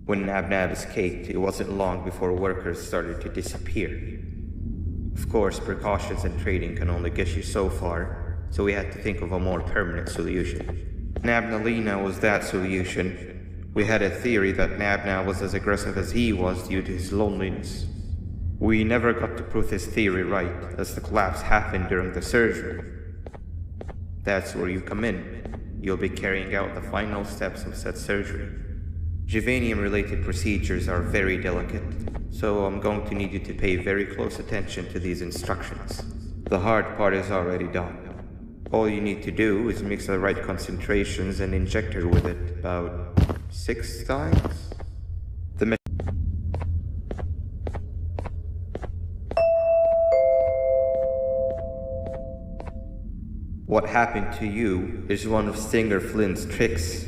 When Nab escaped, it wasn't long before workers started to disappear. Of course, precautions and trading can only get you so far, so we had to think of a more permanent solution. Nabnalina was that solution. We had a theory that Nabna was as aggressive as he was due to his loneliness. We never got to prove this theory right, as the collapse happened during the surgery. That's where you come in. You'll be carrying out the final steps of said surgery. Juvanium-related procedures are very delicate, so I'm going to need you to pay very close attention to these instructions. The hard part is already done. All you need to do is mix the right concentrations and inject her with it about 6 times. What happened to you is one of Stinger Flynn's tricks.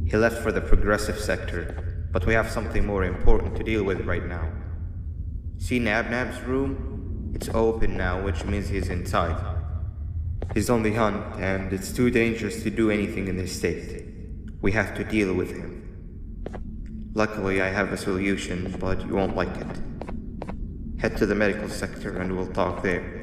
He left for the progressive sector, but we have something more important to deal with right now. See Nab's room? It's open now, which means he's inside. He's on the hunt, and it's too dangerous to do anything in this state. We have to deal with him. Luckily, I have a solution, but you won't like it. Head to the medical sector and we'll talk there.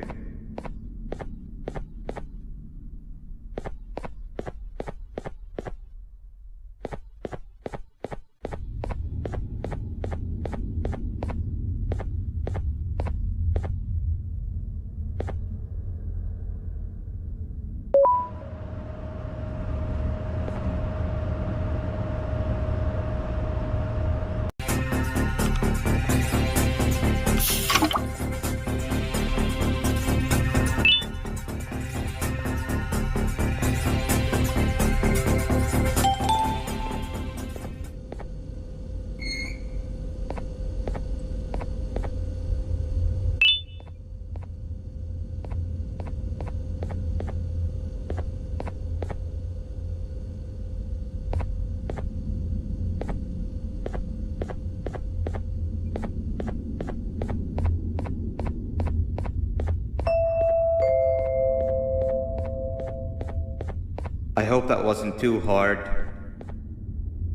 I hope that wasn't too hard.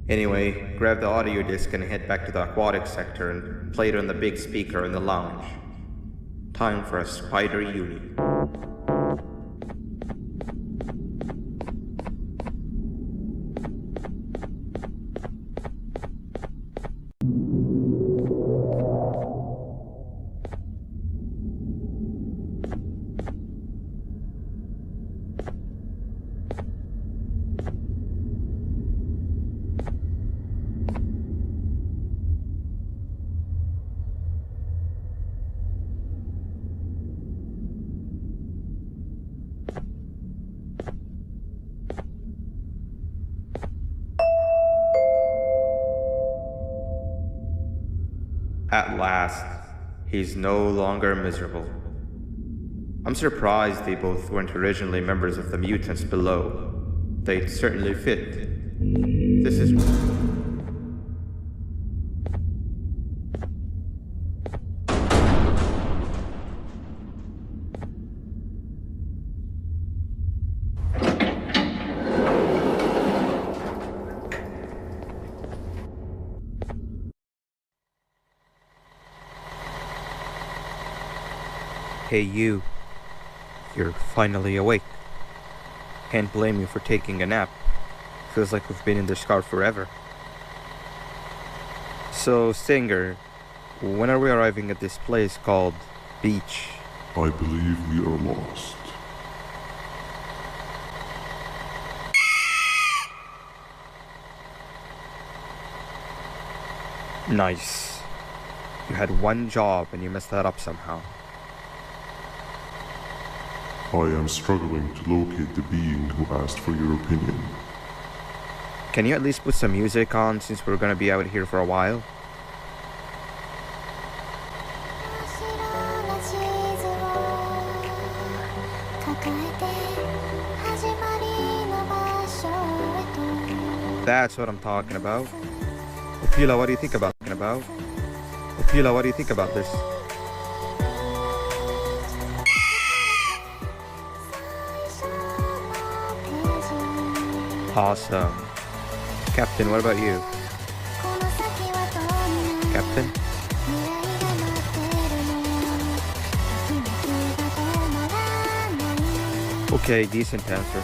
Anyway, grab the audio disc and head back to the aquatic sector and play it on the big speaker in the lounge. Time for a spider uni. At last, he's no longer miserable. I'm surprised they both weren't originally members of the mutants below. They'd certainly fit. This is... Hey you, you're finally awake. Can't blame you for taking a nap. Feels like we've been in this car forever. So, Stinger, when are we arriving at this place called Beach? I believe we are lost. Nice. You had one job and you messed that up somehow. I am struggling to locate the being who asked for your opinion. Can you at least put some music on since we're gonna be out here for a while? That's what I'm talking about. Opila, what do you think about Opila, what do you think about this? Awesome. Captain, what about you? Captain? Okay, decent answer.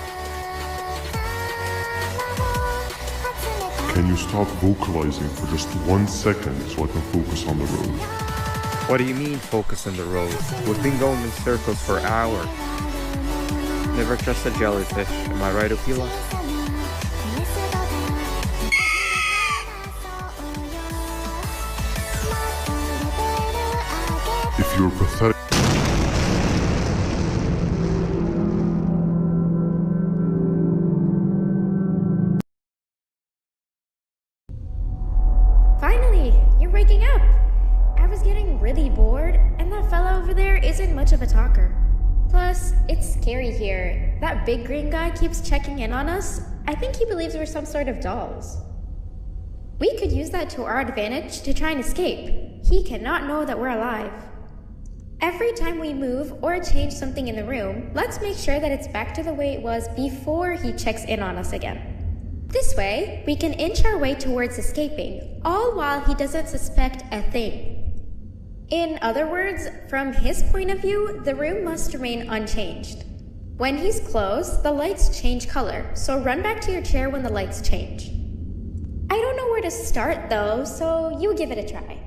Can you stop vocalizing for just 1 second so I can focus on the road? What do you mean, focus on the road? We've been going in circles for hours. Never trust a jellyfish, am I right, Opila? If you're pathetic... Finally, you're waking up! I was getting really bored, and that fella over there isn't much of a talker. Plus, it's scary here. That big green guy keeps checking in on us. I think he believes we're some sort of dolls. We could use that to our advantage to try and escape. He cannot know that we're alive. Every time we move or change something in the room, let's make sure that it's back to the way it was before he checks in on us again. This way, we can inch our way towards escaping, all while he doesn't suspect a thing. In other words, from his point of view, the room must remain unchanged. When he's close, the lights change color, so run back to your chair when the lights change. I don't know where to start though, so you give it a try.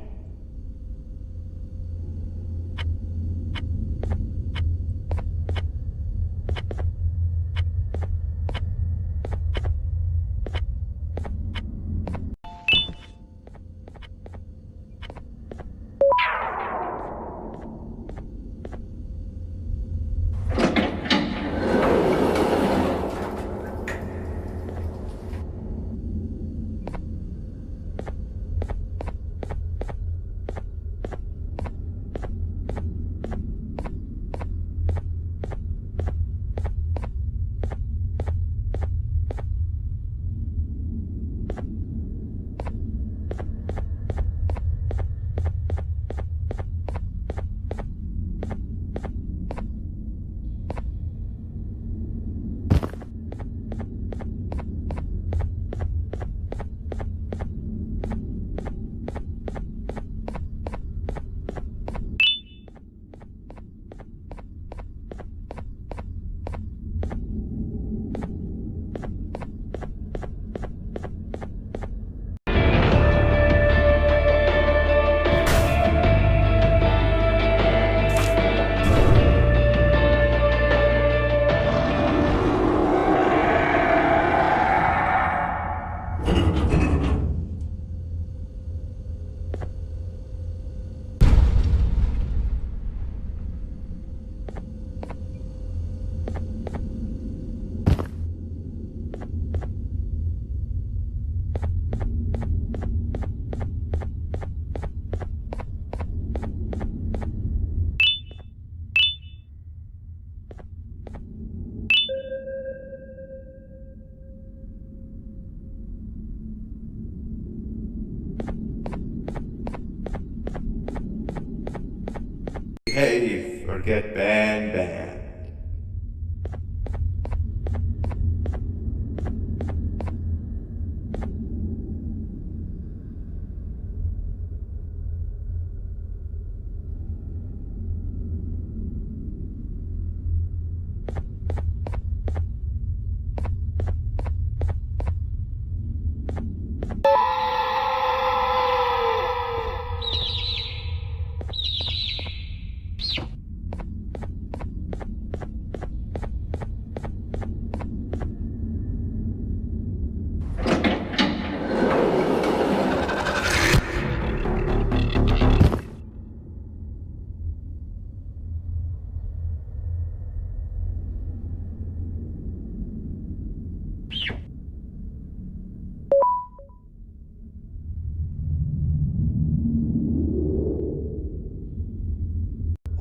Behave or get banned.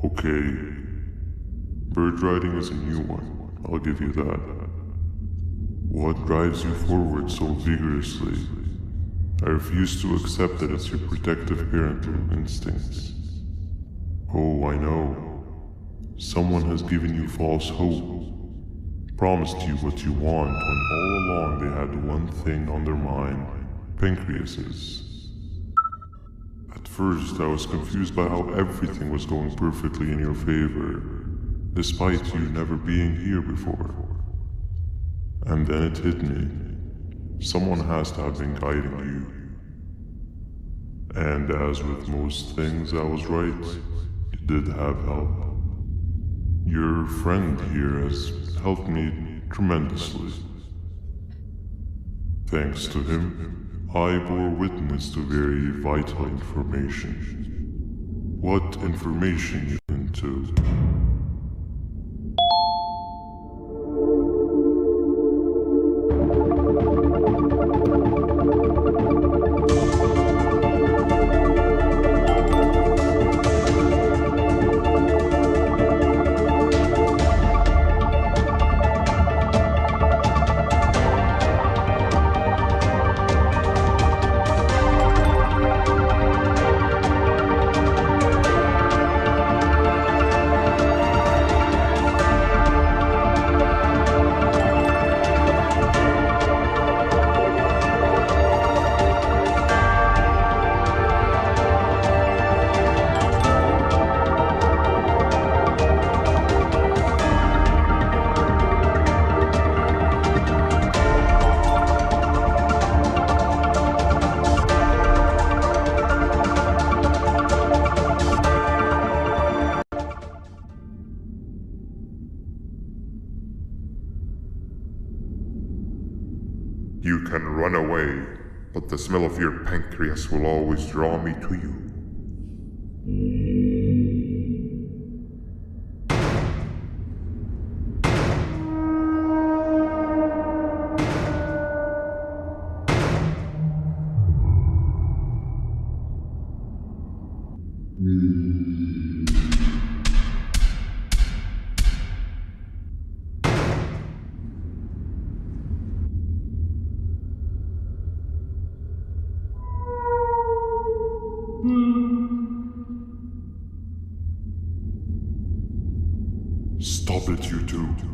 Okay. Bird riding is a new one, I'll give you that. What drives you forward so vigorously? I refuse to accept that it's your protective parental instincts. Oh, I know. Someone has given you false hope. Promised you what you want when all along they had one thing on their mind. Pancreases. A first, I was confused by how everything was going perfectly in your favor, despite you never being here before. And then it hit me. Someone has to have been guiding you. And as with most things, I was right. You did have help. Your friend here has helped me tremendously. Thanks to him, I bore witness to very vital information. What information you into? You can run away, but the smell of your pancreas will always draw me to you. Stop it, you two.